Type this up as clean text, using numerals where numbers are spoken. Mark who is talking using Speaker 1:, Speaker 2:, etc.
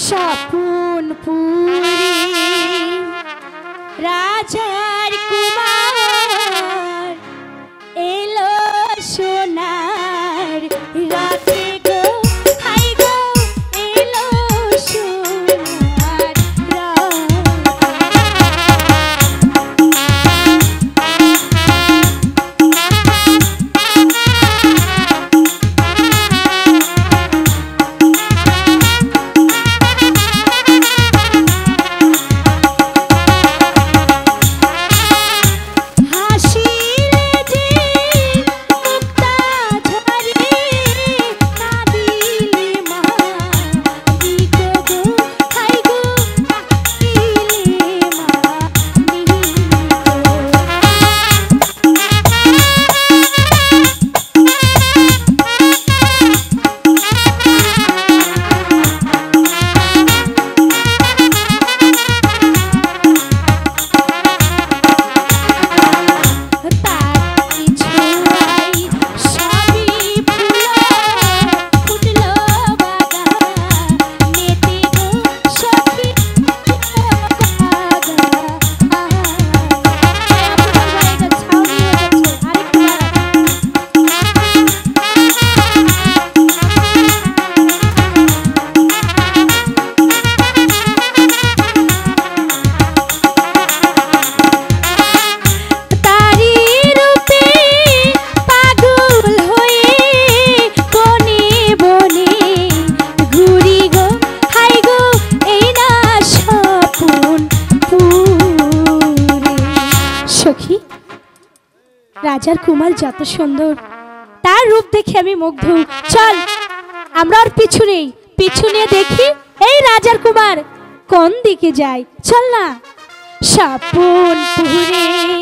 Speaker 1: স্বপন পুরী রাজার কুমার এলো সোনার রাতে গো হাই গো এলো সোনার রাজার কুমার যত সুন্দর তার রূপ দেখে আমি মুগ্ধ। চল আমরা আর পিছু নেই, পিছু নিয়ে দেখি এই রাজার কুমার কোন দিকে যায়। চল না। স্বপন পুরে